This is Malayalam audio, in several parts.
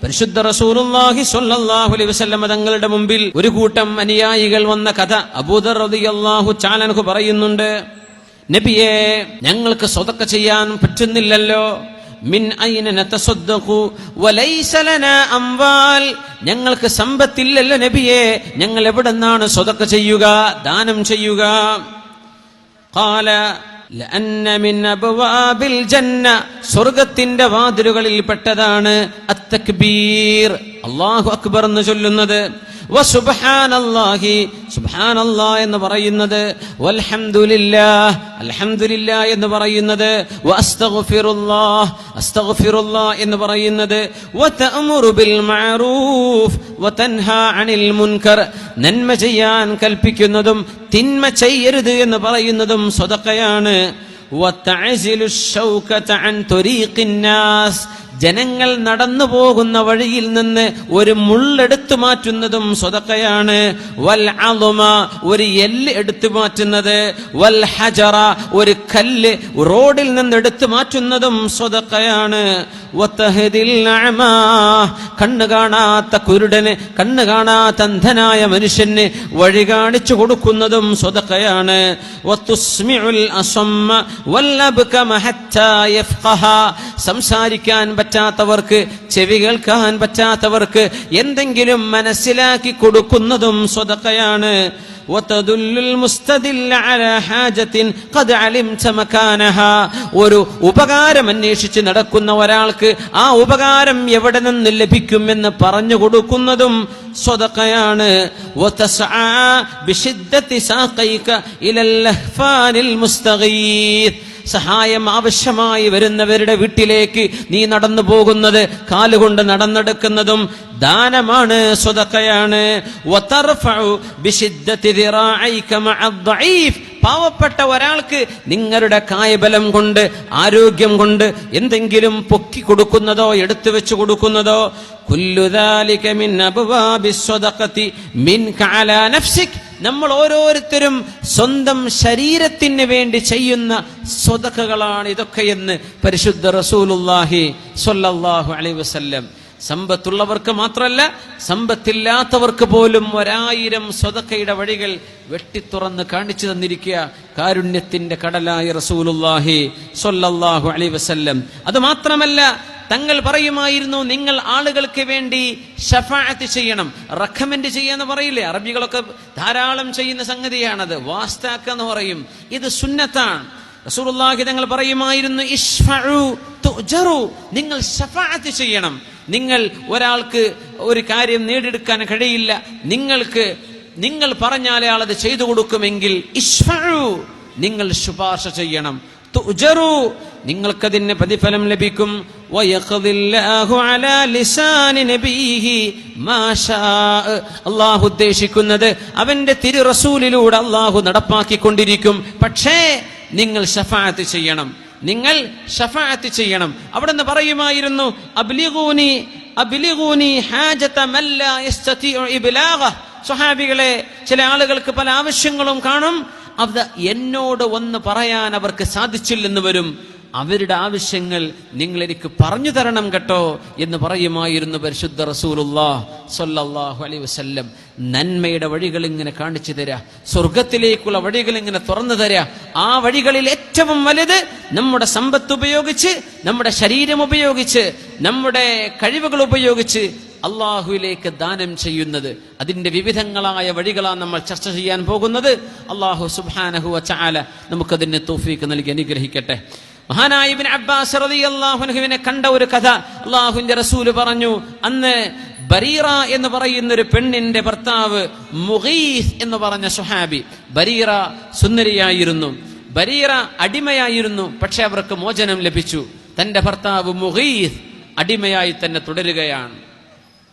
പരിശുദ്ധ റസൂലുള്ളാഹി സ്വല്ലല്ലാഹു അലൈഹി വസല്ലം തങ്ങളുടെ മുമ്പിൽ ഒരു കൂട്ടം അനുയായികൾ വന്ന കഥ അബൂദർ റളിയല്ലാഹു തആല അൻഹു പറയുന്നുണ്ട്. നബിയേ, ഞങ്ങൾക്ക് സ്വതക്ക ചെയ്യാൻ പറ്റുന്നില്ലല്ലോ. മിൻ ഐന നതസദ്ദഖു വലൈസ ലനാ അംവാൽ, ഞങ്ങൾക്ക് സമ്പത്തില്ലല്ലോ നബിയേ, ഞങ്ങൾ എവിടെന്നാണ് സ്വതക്ക ചെയ്യുക, ദാനം ചെയ്യുക? ഖാല ലഅന്ന മിൻ അബ്വാബിൽ ജന്ന, സ്വർഗ്ഗത്തിന്റെ വാതിലുകളിൽ പെട്ടതാണ് അത്തക്ബീർ, അല്ലാഹു അക്ബർ എന്ന് ചൊല്ലുന്നത്. വസുബ്ഹാനല്ലാഹി, സുബ്ഹാനല്ലാഹ് എന്ന് പറയുന്നത്. വൽഹംദുലില്ലാഹ്, അൽഹംദുലില്ലാഹ് എന്ന് പറയുന്നത്. വഅസ്തഗ്ഫിറുല്ലാഹ്, അസ്തഗ്ഫിറുല്ലാഹ് എന്ന് പറയുന്നത്. വതഅമുറു ബിൽ മഅറൂഫ് വതൻഹാ അനിൽ മുൻകർ, നന്മ ചെയ്യാൻ കൽപ്പിക്കുന്നതും തിന്മ ചെയ്യരുത് എന്ന് പറയുന്നതും സ്വതക്കയാണ്. വതഅസിലു ശൗകത അൻ തുരീഖിന്നാസ്, ജനങ്ങൾ നടന്നു പോകുന്ന വഴിയിൽ നിന്ന് ഒരു മുള്ളെടുത്തു മാറ്റുന്നതും സ്വതക്കയാണ്. വൽ അളുമ, ഒരു എല്ല് എടുത്തു മാറ്റുന്നത്. വൽ ഹജറ, ഒരു കല്ല് റോഡിൽ നിന്ന് എടുത്തു മാറ്റുന്നതും സ്വതക്കയാണ്. വതഹദിൽ അഅമാ, കണ്ണ് കാണാത്ത കുരുടന്, കണ്ണ് കാണാത്ത അന്ധനായ മനുഷ്യന് വഴി കാണിച്ചു കൊടുക്കുന്നതും സ്വതക്കയാണ്. വതുസ്മിഉൽ അസമ്മ വൽ അബ്കമ ഹത്താ യഫ്ഖഹ, സംസാരിക്കാൻ പറ്റാത്തവർക്ക്, ചെവി കേൾക്കാൻ പറ്റാത്തവർക്ക് എന്തെങ്കിലും മനസ്സിലാക്കി കൊടുക്കുന്നതും സ്വതക്കയാണ്. വതദുല്ലുൽ മുസ്തദില്ല അലാ ഹാജത്തിൻ ഖദ് അലിംത മകാനഹാ, ഒരു ഉപകാരം അന്വേഷിച്ച് നടക്കുന്ന ഒരാൾക്ക് ആ ഉപകാരം എവിടെ നിന്ന് ലഭിക്കുമെന്ന് പറഞ്ഞു കൊടുക്കുന്നതും സ്വതക്കയാണ്. വതസ്ആ ബിശിദ്ദതി സാഖൈക ഇലൽ ലഹ്ഫാനിൽ മുസ്തഗീത്ത്, സഹായം ആവശ്യമായി വരുന്നവരുടെ വീട്ടിലേക്ക് നീ നടന്നു പോകുന്നത്, കാലുകൊണ്ട് നടന്നെടുക്കുന്നതും ദാനമാണ്, സ്വതക്കയാണ്. വതർഫഉ ബിശിദ്ദതി ദിറാഇക മഅദ്ദഈഫ്, പാവപ്പെട്ട ഒരാൾക്ക് നിങ്ങളുടെ കായബലം കൊണ്ട്, ആരോഗ്യം കൊണ്ട് എന്തെങ്കിലും പൊക്കി കൊടുക്കുന്നതോ എടുത്തു വെച്ച് കൊടുക്കുന്നതോ. കുല്ലു ദാലിക മിൻ അബ്വാബിസ് സ്വദഖതി മിൻക അലാ നഫ്സിക്, നമ്മൾ ഓരോരുത്തരും സ്വന്തം ശരീരത്തിന് വേണ്ടി ചെയ്യുന്ന സ്വതക്കകളാണ് ഇതൊക്കെയെന്ന് പരിശുദ്ധ റസൂലുള്ളാഹി സ്വല്ലല്ലാഹു അലൈഹി വസല്ലം. സമ്പത്തുള്ളവർക്ക് മാത്രമല്ല, സമ്പത്തില്ലാത്തവർക്ക് പോലും 1000 സ്വതക്കയുടെ വഴികൾ വെട്ടിത്തുറന്ന് കാണിച്ചു തന്നിരിക്കുക കാരുണ്യത്തിന്റെ കടലായ റസൂലുള്ളാഹി സ്വല്ലല്ലാഹു അലൈഹി വസല്ലം. അത് മാത്രമല്ല, തങ്ങൾ പറയുമായിരുന്നു, നിങ്ങൾ ആളുകൾക്ക് വേണ്ടി ഷഫാഅത്ത് ചെയ്യണം, റെക്കമെൻഡ് ചെയ്യാന്ന് പറയില്ലേ, അറബികളൊക്കെ ധാരാളം ചെയ്യുന്ന സംഗതിയാണത്. വാസ്താക്ക എന്ന് പറയും, ഇത് സുന്നത്താണ്. റസൂലുള്ളാഹി തങ്ങൾ പറയുമായിരുന്നു, ഇശ്ഫഉ തുജറു, നിങ്ങൾ ഷഫാഅത്ത് ചെയ്യണം. നിങ്ങൾ ഒരാൾക്ക് ഒരു കാര്യം നേടിയെടുക്കാൻ കഴിയില്ല, നിങ്ങൾ പറഞ്ഞാലേ ആളത് ചെയ്തു കൊടുക്കുമെങ്കിൽ ഇശ്ഫഉ, നിങ്ങൾ ശുപാർശ ചെയ്യണം. തുജറു, നിങ്ങൾക്കതിന് പ്രതിഫലം ലഭിക്കും. വയഖദില്ലാഹു അലാ ലിസാനി നബിയിഹി മാ ശാഅ, അല്ലാഹു ഉദ്ദേശിക്കുന്നത് അവന്റെ തിരു റസൂലിലൂടെ അല്ലാഹു നടപ്പാക്കിക്കൊണ്ടിരിക്കും. പക്ഷേ നിങ്ങൾ ശഫാഅത്ത് ചെയ്യണം, നിങ്ങൾ ശഫാഅത്ത് ചെയ്യണം. അവിടെ നിന്ന് പറയുമായിരുന്നു, അബ്ലിഗൂനി ഹാജത മൻ ലാ യസ്തതിഉ ഇബ്ലാഗ, സ്വഹാബികളെ, ചില ആളുകൾക്ക് പല ആവശ്യങ്ങളും കാണും, അത് എന്നോട് ഒന്ന് പറയാൻ അവർക്ക് സാധിച്ചില്ലെന്ന് വരും. അവരുടെ ആവശ്യങ്ങൾ നിങ്ങൾ എനിക്ക് പറഞ്ഞു തരണം കേട്ടോ എന്ന് പറയുമായിരുന്നു പരിശുദ്ധ റസൂലുള്ളാഹി സ്വല്ലല്ലാഹു അലൈഹി വസല്ലം. നന്മയുടെ വഴികൾ ഇങ്ങനെ കാണിച്ചു തരാ, സ്വർഗത്തിലേക്കുള്ള വഴികൾ ഇങ്ങനെ തുറന്നു തരാ. ആ വഴികളിൽ ഏറ്റവും വലുത് നമ്മുടെ സമ്പത്ത് ഉപയോഗിച്ച്, നമ്മുടെ ശരീരം ഉപയോഗിച്ച്, നമ്മുടെ കഴിവുകൾ ഉപയോഗിച്ച് അള്ളാഹുവിലേക്ക് ദാനം ചെയ്യുന്നത്. അതിന്റെ വിവിധങ്ങളായ വഴികളാണ് നമ്മൾ ചർച്ച ചെയ്യാൻ പോകുന്നത്. അള്ളാഹു സുബ്ഹാനഹു വ തആല നമുക്കതിന് തൗഫീഖ് നൽകി അനുഗ്രഹിക്കട്ടെ. മഹാനായ ഇബ്നു അബ്ബാസ് റളിയല്ലാഹു അൻഹുവിനെ കണ്ട ഒരു കഥ അള്ളാഹുവിന്റെ റസൂല് പറഞ്ഞു. അന്ന് ബരീറ എന്ന് പറയുന്ന ഒരു പെണ്ണിന്റെ ഭർത്താവ് മുഗീസ് എന്ന് പറഞ്ഞ സ്വഹാബി, ബരീറ സുന്ദരിയായിരുന്നു, ബരീറ അടിമയായിരുന്നു. പക്ഷെ അവർക്ക് മോചനം ലഭിച്ചു. തന്റെ ഭർത്താവ് മുഗീസ് അടിമയായി തന്നെ തുടരുകയാണ്.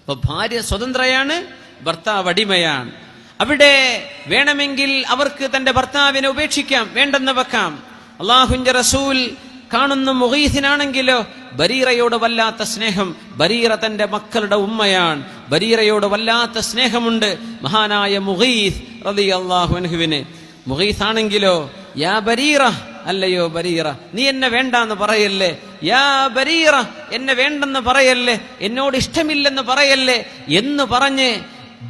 അപ്പൊ ഭാര്യ സ്വതന്ത്രയാണ്, ഭർത്താവ് അടിമയാണ്. അവിടെ വേണമെങ്കിൽ അവർക്ക് തന്റെ ഭർത്താവിനെ ഉപേക്ഷിക്കാം, വേണ്ടെന്ന് വെക്കാം. അള്ളാഹുവിന്റെ റസൂൽ കാണുന്ന മുഗീസിനാണെങ്കിലോ ബരീറയോട് വല്ലാത്ത സ്നേഹം. ബരീറ തന്റെ മക്കളുടെ ഉമ്മയാണ്, ബരീറയോട് വല്ലാത്ത സ്നേഹമുണ്ട് മഹാനായ മുഗീസ് റളിയല്ലാഹു അൻഹുവിന്. മുഗീസ് ആണെങ്കിലോ, യാ ബരീറ അല്ലയോ ബരീറ, നീ എന്നെ വേണ്ടാന്ന് പറയല്ലേ, യാ ബരീറ, എന്നെ വേണ്ടെന്ന് പറയല്ലേ, എന്നോട് ഇഷ്ടമില്ലെന്ന് പറയല്ലേ എന്ന് പറഞ്ഞ്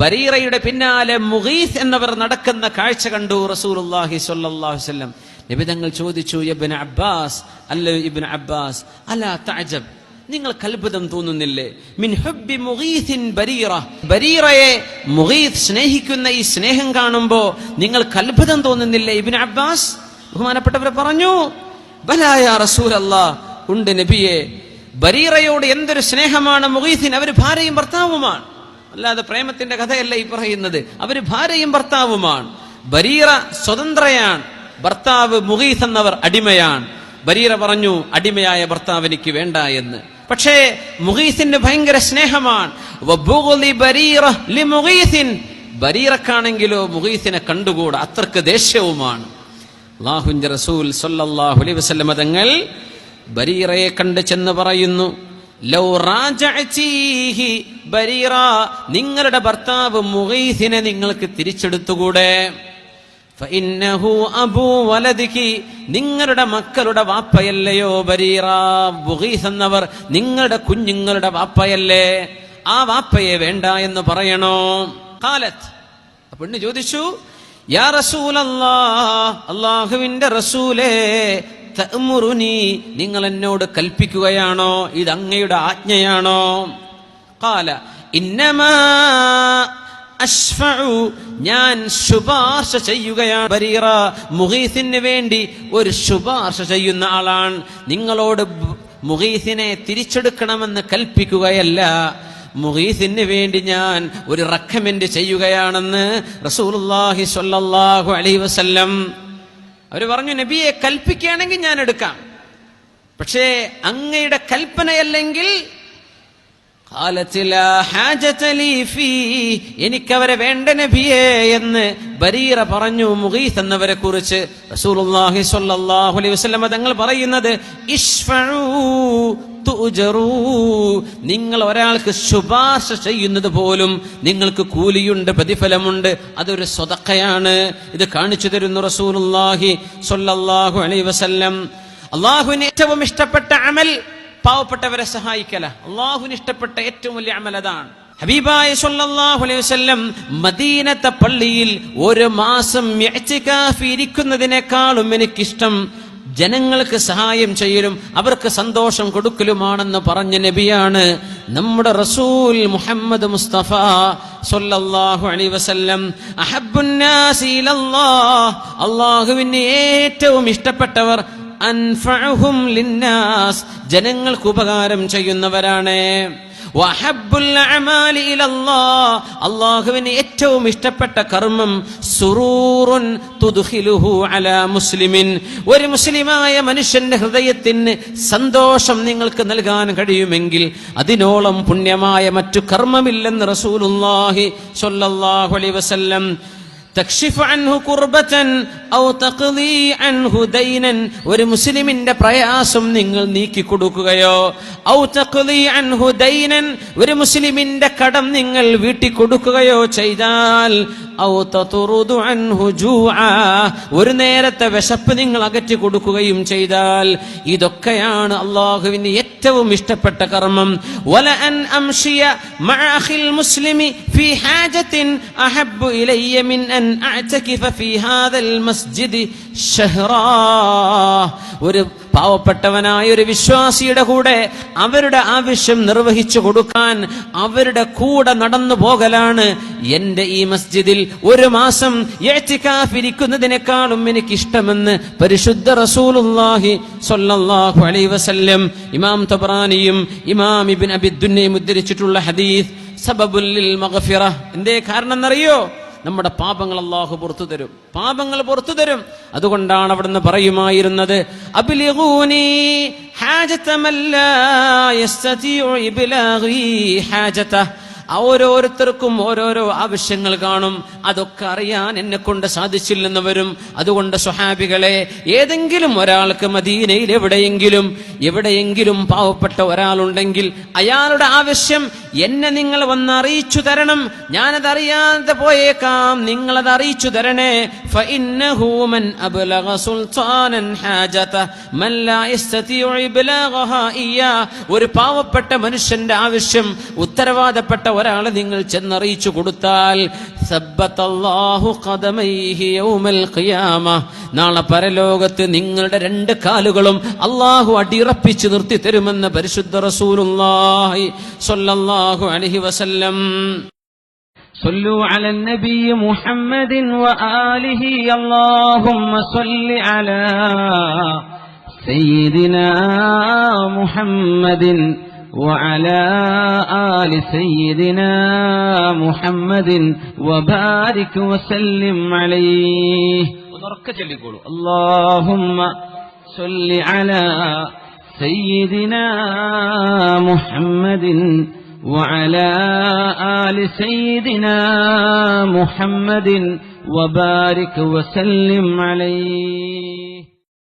ബരീറയുടെ പിന്നാലെ മുഗീസ് എന്നവർ നടക്കുന്ന കാഴ്ച കണ്ടു റസൂലുള്ളാഹി സ്വല്ലല്ലാഹു അലൈഹി വസല്ലം. നബി തങ്ങൾ ചോദിച്ചു, ഇബ്നു അബ്ബാസ്, അല്ലയോ ഇബ്നു അബ്ബാസ്, അലാ തഅജബ്, നിങ്ങൾക്ക് അത്ഭുതം തോന്നുന്നില്ലേ? മിൻ ഹുബ്ബി മുഗീസിൻ ബരീറ, ബരീറയെ മുഗീസ് സ്നേഹിക്കുന്ന ഈ സ്നേഹം കാണുമ്പോ നിങ്ങൾക്ക് അത്ഭുതം തോന്നുന്നില്ലേ ഇബ്നു അബ്ബാസ്? ബഹുമാനപ്പെട്ടവർ പറഞ്ഞു, ബലാ യാ റസൂലല്ലാഹ്, ഉണ്ട് നബിയെ, ബരീറയോട് എന്തൊരു സ്നേഹമാണ് മുഗീസിന്. അവര് ഭാര്യയും ഭർത്താവുമാണ്, അല്ലാതെ പ്രേമത്തിന്റെ കഥയല്ല ഈ പറയുന്നത്. അവര് ഭാര്യയും ഭർത്താവുമാണ്. ബരീറ സ്വതന്ത്രയാണ്, ഭർത്താവ് മുഗീസ് എന്നവർ അടിമയാണ്. ബരീറ പറഞ്ഞു, അടിമയായ ഭർത്താവ് എനിക്ക് വേണ്ട എന്ന്. പക്ഷേ മുഗീസിന് ഭയങ്കര സ്നേഹമാണ്. ബരീറക്കാണെങ്കിലോ മുഗീസിനെ കണ്ടുകൂടാ, അത്രക്ക് ദേഷ്യവുമാണ്. അല്ലാഹുവിന്റെ റസൂൽ സ്വല്ലല്ലാഹു അലൈഹി വസല്ലം തങ്ങൾ ബരീറയെ കണ്ട് ചെന്ന് പറയുന്നു, ലൗ റാജഅതീഹി ബരീറ, നിങ്ങളുടെ ഭർത്താവ് മുഗീസിനെ നിങ്ങൾക്ക് തിരിച്ചെടുത്തുകൂടെ? ഫഇന്നഹു അബൂ വലദികി, നിങ്ങളുടെ മക്കളുടെ വാപ്പയല്ലയോ ബരീറ? മുഗീസ് എന്നവർ നിങ്ങളുടെ കുഞ്ഞുങ്ങളുടെ വാപ്പയല്ലേ? ആ വാപ്പയെ വേണ്ട എന്ന് പറയണോ? ഖാലത്ത്, പെണ്ണ് ചോദിച്ചു, യാ റസൂലല്ലാഹ്, അല്ലാഹുവിന്റെ റസൂലേ, തഅ്മുറുനി, നിങ്ങൾ എന്നോട് കൽപ്പിക്കുകയാണോ? ഇത് അങ്ങയുടെ ആജ്ഞയാണോ? ഖാല ഇന്നമാ അശ്ഫഉ, ഞാൻ ശുപാർശ ചെയ്യുകയാണ്. ബരീറ മുഗീസിന് വേണ്ടി ഒരു ശുപാർശ ചെയ്യുന്ന ആളാണ്. നിങ്ങളോട് മുഗീസിനെ തിരിച്ചെടുക്കണമെന്ന് കൽപ്പിക്കുകയല്ല, മുഗീസിന് വേണ്ടി ഞാൻ ഒരു റെക്കമെൻഡ് ചെയ്യുകയാണെന്ന് റസൂലുള്ളാഹി സ്വല്ലല്ലാഹു അലൈഹി വസല്ലം. അവര് പറഞ്ഞു, നബിയെ കൽപ്പിക്കുകയാണെങ്കിൽ ഞാൻ എടുക്കാം, പക്ഷേ അങ്ങയുടെ കൽപ്പനയല്ലെങ്കിൽ എനിക്കവരെ വേണ്ട നബിയേ എന്ന് ബരീറ പറഞ്ഞു മുഗീസ് എന്നവരെ കുറിച്ച്. റസൂലുള്ളാഹി സ്വല്ലല്ലാഹു അലൈഹി വസല്ലം തങ്ങൾ പറയുന്നത്, ഇശ്ഫഉ തുജറൂ, നിങ്ങൾ ഒരാൾക്ക് ശുപാർശ ചെയ്യുന്നത് പോലും നിങ്ങൾക്ക് കൂലിയുണ്ട്, പ്രതിഫലമുണ്ട്, അതൊരു സ്വതഖയാണ്. ഇത് കാണിച്ചു തരുന്നു റസൂലുള്ളാഹി സ്വല്ലല്ലാഹു അലൈഹി വസല്ലം. അല്ലാഹുവിന് ഏറ്റവും ഇഷ്ടപ്പെട്ട അമൽ പാവപ്പെട്ടവരെ സഹായിക്കല. അല്ലാഹുവിന് ഇഷ്ടപ്പെട്ട ഏറ്റവും വലിയ അമൽ അതാണ്. ഹബീബായ സ്വല്ലല്ലാഹു അലൈഹി വസല്ലം മദീനത്തെ പള്ളിയിൽ ഒരു മാസം ഇഅ്തികാഫ് ഇരിക്കുന്നതിനേക്കാളും എനിക്കിഷ്ടം ജനങ്ങൾക്ക് സഹായം ചെയ്യലും അവർക്ക് സന്തോഷം കൊടുക്കലുമാണെന്ന് പറഞ്ഞ നബിയാണ് നമ്മുടെ റസൂൽ മുഹമ്മദ് മുസ്തഫ സ്വല്ലല്ലാഹു അലൈഹി വസല്ലം. അഹബ്ബുൻ നാസി ഇലല്ലാഹ്, അല്ലാഹുവിന് ഏറ്റവും ഇഷ്ടപ്പെട്ടവർ അൻഫഉഹും ലിന്നാസ്, ജനങ്ങൾക്ക് ഉപകാരം ചെയ്യുന്നവരാണ്. വഹബ്ബുൽ അഅമാലി ഇലല്ലാഹ്, അല്ലാഹുവിന് ഏറ്റവും ഇഷ്ടപ്പെട്ട കർമ്മം സുറൂറുൻ തുദ്ഖിലുഹു അലാ മുസ്ലിമിൻ, ഒരു മുസ്ലിമായ മനുഷ്യന്റെ ഹൃദയത്തിന് സന്തോഷം നിങ്ങൾക്ക് നൽകാൻ കഴിയുമെങ്കിൽ അതിനോളം പുണ്യമായ മറ്റു കർമ്മമില്ലെന്ന് റസൂലുള്ളാഹി സ്വല്ലല്ലാഹു അലൈഹി വസല്ലം. തക്ഷിഫു അൻഹു കുർബതൻ ഔ തഖ്ദി അൻഹു ദൈനൻ, ഒരു മുസ്ലിമിന്റെ പ്രയാസം നിങ്ങൾ നീക്കി കൊടുക്കുകയോ, ഔ തഖ്ദി അൻഹു ദൈനൻ, ഒരു മുസ്ലിമിന്റെ കടം നിങ്ങൾ വീട്ടി കൊടുക്കുകയോ ചെയ്താൽ, ഔ തതുറുദു അൻഹു ജൂആ, ഒരു നേരത്തെ വിശപ്പ് നിങ്ങൾ അകറ്റി കൊടുക്കുകയും ചെയ്താൽ, ഇതൊക്കെയാണ് അല്ലാഹുവിന് ഏറ്റവും ഇഷ്ടപ്പെട്ട കർമ്മം. വല അൻ അംശിയ മഅ അഖിൽ മുസ്ലിമി ഫീ ഹാജത്തിൻ അഹബ്ബു ഇലയ്യ മിൻ അൻ അഅ്തകിഫ ഫീ ഹാദൽ മസ്ജിദി ശഹ്റാ, ഒരു പാവപ്പെട്ടവനായ ഒരു വിശ്വാസിയുടെ കൂടെ അവരുടെ ആവശ്യം നിർവഹിച്ചു കൊടുക്കാൻ അവരുടെ കൂടെ നടന്നു പോകലാണ് എന്റെ ഈ മസ്ജിദിൽ ഒരു മാസം ഇഅ്തികാഫ് ഇരിക്കുന്നതിനേക്കാളും എനിക്ക് ഇഷ്ടമെന്ന് പരിശുദ്ധ റസൂലുള്ളാഹി സ്വല്ലല്ലാഹു അലൈഹി വസല്ലം. ഇമാം തബറാനിയും ഇമാം ഇബ്നു അബി ദുന്നയും ഉദ്ധരിച്ചിട്ടുള്ള ഹദീസ് സബബുൽ ലിൽ മഗ്ഫിറ. എന്തേ കാരണം എന്നറിയോ? നമ്മുടെ പാപങ്ങൾ അല്ലാഹു പുറത്തു തരും, പാപങ്ങൾ പുറത്തു തരും. അതുകൊണ്ടാണ് അവിടുന്ന് പറയുമായിരുന്നത്, അബ്ലിഗൂനി ഹാജത മൻ ലാ യസ്തതിഉ ഇബ്ലാഗി ഹാജതഹ്, ഓരോരുത്തർക്കും ഓരോരോ ആവശ്യങ്ങൾ കാണും, അതൊക്കെ അറിയാൻ എന്നെ കൊണ്ട് സാധിച്ചില്ലെന്ന് വരും. അതുകൊണ്ട് സ്വഹാബികളെ, ഏതെങ്കിലും ഒരാൾക്ക് മദീനയിൽ എവിടെയെങ്കിലും പാവപ്പെട്ട ഒരാളുണ്ടെങ്കിൽ അയാളുടെ ആവശ്യം എന്നെ നിങ്ങൾ വന്ന് അറിയിച്ചു തരണം. ഞാനതറിയാതെ പോയേക്കാം, നിങ്ങളത് അറിയിച്ചു തരണേ. ഫഇന്നഹു മൻ അബ്ലഗ സുൽത്താനൻ ഹാജത മൻ ലാ യസ്തതിഉ ഇബ്ലാഗഹാ ഇയ്യാ. ഒരു പാവപ്പെട്ട മനുഷ്യന്റെ ആവശ്യം ഉത്തരവാദപ്പെട്ട ഒരാളെ നിങ്ങൾ ചെന്നറിയിച്ചു കൊടുത്താൽ സബ്ബതല്ലാഹു ഖദമൈഹി യൗമൽ ഖിയാമ, നാളെ പരലോകത്ത് നിങ്ങളുടെ 2 കാലുകളും അല്ലാഹു അടിയുറപ്പിച്ച് നിർത്തി തരുമെന്ന് പരിശുദ്ധ റസൂലുള്ളാഹി സ്വല്ലല്ലാഹു അലൈഹി വസല്ലം. സല്ലു അലൻ നബി മുഹമ്മദിൻ വആലിഹി അല്ലാഹുമ്മ സല്ലി അലാ സയ്യിദിനാ മുഹമ്മദിൻ وعلى آل سيدنا محمد وبارك وسلم عليه. اللهم صل على سيدنا محمد وعلى آل سيدنا محمد وبارك وسلم عليه.